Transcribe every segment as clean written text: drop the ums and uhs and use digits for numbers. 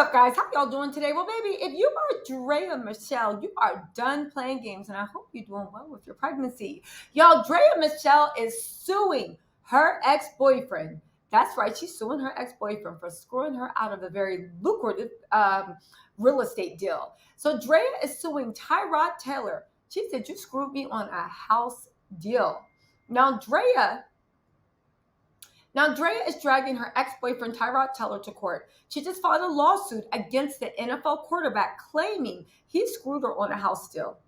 up, guys? How y'all doing today? Well, baby, if you are Draya Michelle, you are done playing games, and I hope you're doing well with your pregnancy. Y'all, Draya Michelle is suing her ex-boyfriend. That's right, she's suing her ex-boyfriend for screwing her out of a very lucrative real estate deal. So Draya is suing Tyrod Taylor. She said, "You screwed me on a house deal." Now, Draya is dragging her ex-boyfriend Tyrod Taylor to court. She just filed a lawsuit against the NFL quarterback claiming he screwed her on a house deal.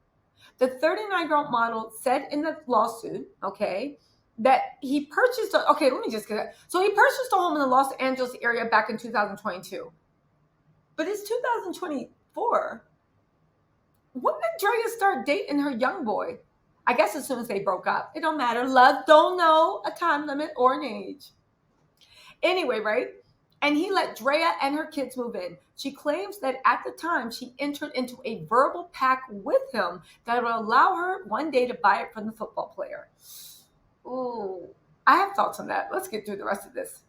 The 39-year-old model said in the lawsuit, that he purchased let me just get it. So he purchased a home in the Los Angeles area back in 2022. But it's 2024. When did Draya start dating her young boy? I guess as soon as they broke up. It don't matter. Love don't know a time limit or an age. Anyway, right? And he let Draya and her kids move in. She claims that at the time she entered into a verbal pact with him that would allow her one day to buy it from the football player. Ooh, I have thoughts on that. Let's get through the rest of this.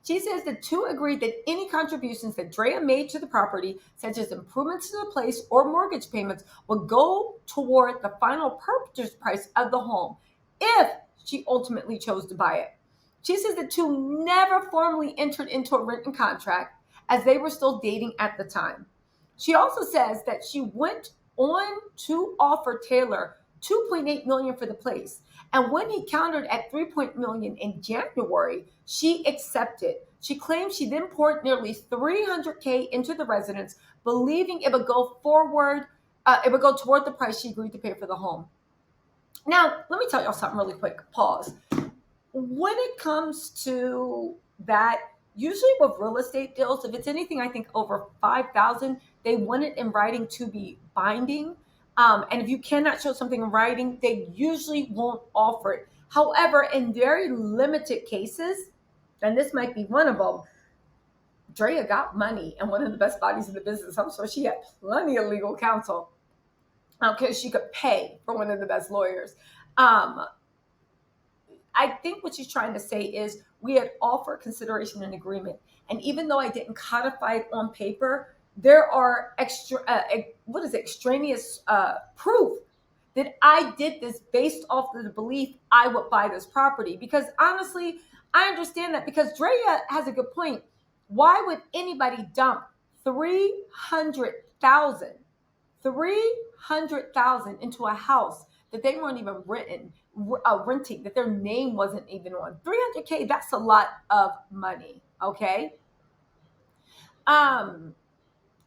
She says the two agreed that any contributions that Draya made to the property, such as improvements to the place or mortgage payments, would go toward the final purchase price of the home if she ultimately chose to buy it. She says the two never formally entered into a written contract as they were still dating at the time. She also says that she went on to offer Taylor $2.8 million for the place. And when he countered at $3 million in January, she accepted. She claimed she then poured nearly $300K into the residence, believing it would go toward the price she agreed to pay for the home. Now, let me tell y'all something really quick. Pause. When it comes to that, usually with real estate deals, if it's anything, I think over $5,000, they want it in writing to be binding. And if you cannot show something in writing, they usually won't offer it. However, in very limited cases, and this might be one of them, Draya got money and one of the best bodies in the business. I'm sure she had plenty of legal counsel because she could pay for one of the best lawyers. I think what she's trying to say is we had offered consideration and agreement. And even though I didn't codify it on paper, there are extraneous proof that I did this based off of the belief I would buy this property. Because honestly, I understand that because Draya has a good point. Why would anybody dump $300,000 into a house that they weren't even renting, that their name wasn't even on? $300K, that's a lot of money, okay?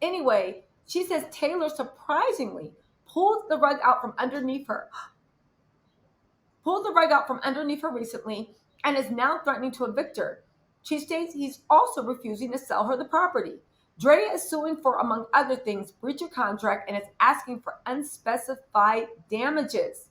Anyway, she says Taylor surprisingly pulled the rug out from underneath her recently and is now threatening to evict her. She states he's also refusing to sell her the property. Draya is suing for, among other things, breach of contract and is asking for unspecified damages.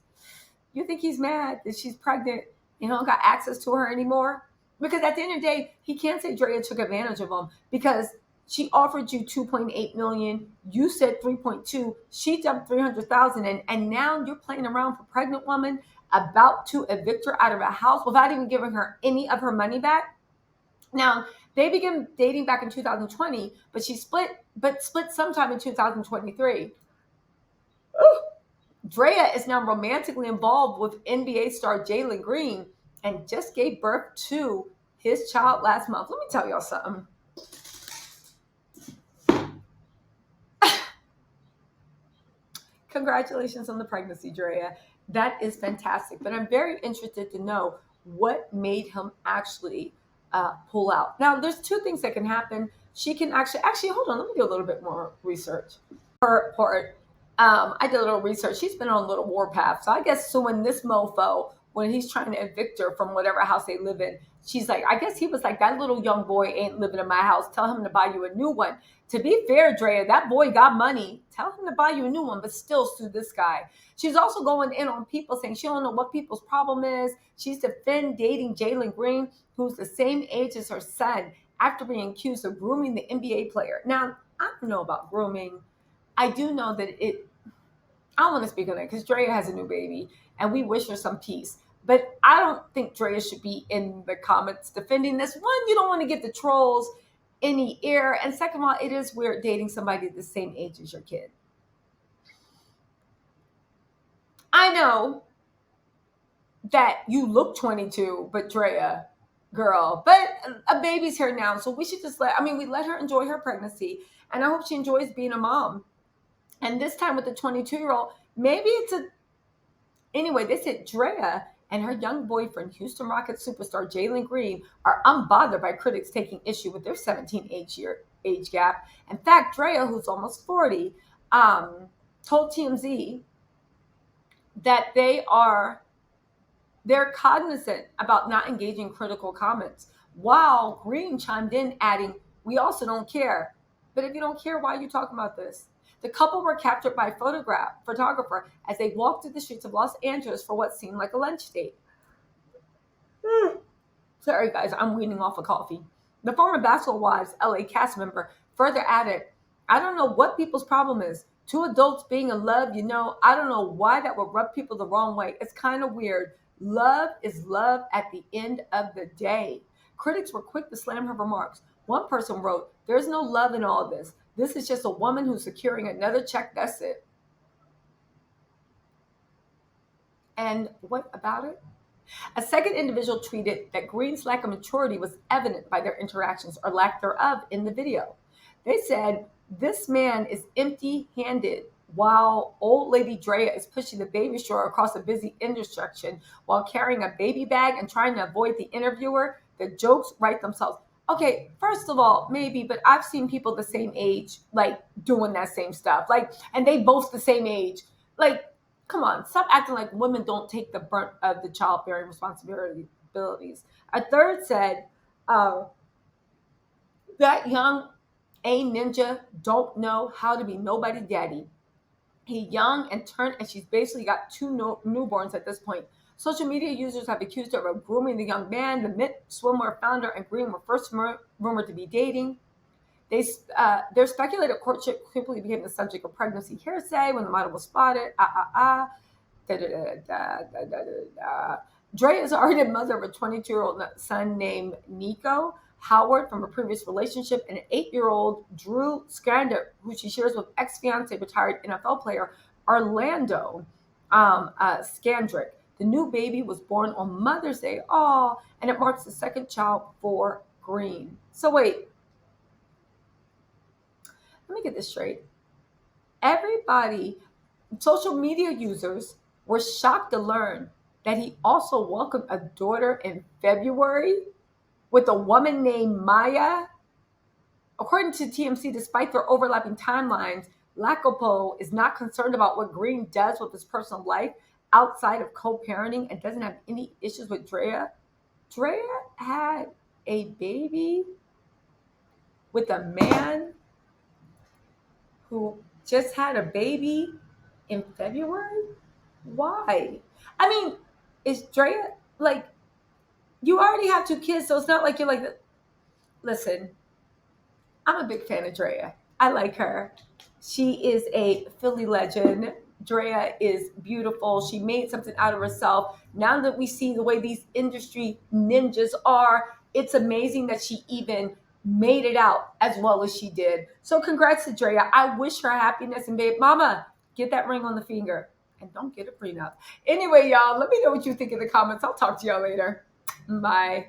You think he's mad that she's pregnant and don't got access to her anymore? Because at the end of the day, he can't say Draya took advantage of him because she offered you $2.8 million. You said 3.2. She dumped $300,000, and now you're playing around for a pregnant woman about to evict her out of a house without even giving her any of her money back. Now, they began dating back in 2020, but split sometime in 2023. Draya is now romantically involved with NBA star Jalen Green and just gave birth to his child last month. Let me tell y'all something. Congratulations on the pregnancy, Draya. That is fantastic. But I'm very interested to know what made him actually pull out. Now, there's two things that can happen. She can actually, hold on. Let me do a little bit more research. I did a little research. She's been on a little warpath. So I guess suing this mofo when he's trying to evict her from whatever house they live in. She's like, I guess he was like, that little young boy ain't living in my house. Tell him to buy you a new one. To be fair, Draya, that boy got money. Tell him to buy you a new one, but still sue this guy. She's also going in on people saying she don't know what people's problem is. She's defending dating Jalen Green, who's the same age as her son, after being accused of grooming the NBA player. Now, I don't know about grooming. I do know that I don't want to speak on it because Draya has a new baby and we wish her some peace. But I don't think Draya should be in the comments defending this. One, you don't want to get the trolls. any ear. And second of all, it is weird dating somebody the same age as your kid. I know that you look 22, but Drea, girl, but a baby's here now, so we should just we let her enjoy her pregnancy, and I hope she enjoys being a mom. And this time with the 22-year-old, maybe it's a anyway. They said Drea and her young boyfriend, Houston Rockets superstar Jalen Green, are unbothered by critics taking issue with their 17 age gap. In fact, Drea, who's almost 40, told TMZ that they're cognizant about not engaging critical comments, while Green chimed in, adding, "We also don't care." But if you don't care, why are you talking about this? The couple were captured by a photographer as they walked through the streets of Los Angeles for what seemed like a lunch date. Sorry, guys, I'm weaning off a coffee. The former Basketball Wives LA cast member further added, "I don't know what people's problem is. Two adults being in love, I don't know why that would rub people the wrong way. It's kind of weird. Love is love at the end of the day." Critics were quick to slam her remarks. One person wrote, "There's no love in all this. This is just a woman who's securing another check. That's it." And what about it? A second individual tweeted that Green's lack of maturity was evident by their interactions or lack thereof in the video. They said, "This man is empty handed while old lady Drea is pushing the baby stroller across a busy intersection while carrying a baby bag and trying to avoid the interviewer. The jokes write themselves." Okay, first of all, maybe, but I've seen people the same age, like doing that same stuff. Like, and they both the same age. Like, come on, stop acting like women don't take the brunt of the childbearing responsibilities. A third said, uh, that young A ninja don't know how to be nobody daddy. He young and turned, and she's basically got two newborns at this point. Social media users have accused her of grooming the young man. The Mint swimwear founder and Green were first rumored to be dating. Their speculated courtship quickly became the subject of pregnancy hearsay when the model was spotted. Da, da, da, da, da, da, da. Dre is already the mother of a 22-year-old son named Nico Howard from a previous relationship, and an 8-year-old Drew Scander, who she shares with ex-fiance retired NFL player Orlando Scandrick. The new baby was born on Mother's Day, and it marks the second child for Green. So wait, let me get this straight. Everybody, social media users, were shocked to learn that he also welcomed a daughter in February with a woman named Maya. According to TMC, despite their overlapping timelines, Lacopo is not concerned about what Green does with his personal life outside of co-parenting and doesn't have any issues with Drea. Drea had a baby with a man who just had a baby in February? Why? I mean, is Drea like, you already have two kids, so it's not like you're like, listen, I'm a big fan of Drea. I like her. She is a Philly legend. Drea is beautiful. She made something out of herself. Now that we see the way these industry ninjas are, it's amazing that she even made it out as well as she did. So congrats to Drea. I wish her happiness, and babe, mama, get that ring on the finger and don't get a prenup. Anyway, y'all, let me know what you think in the comments. I'll talk to y'all later. Bye.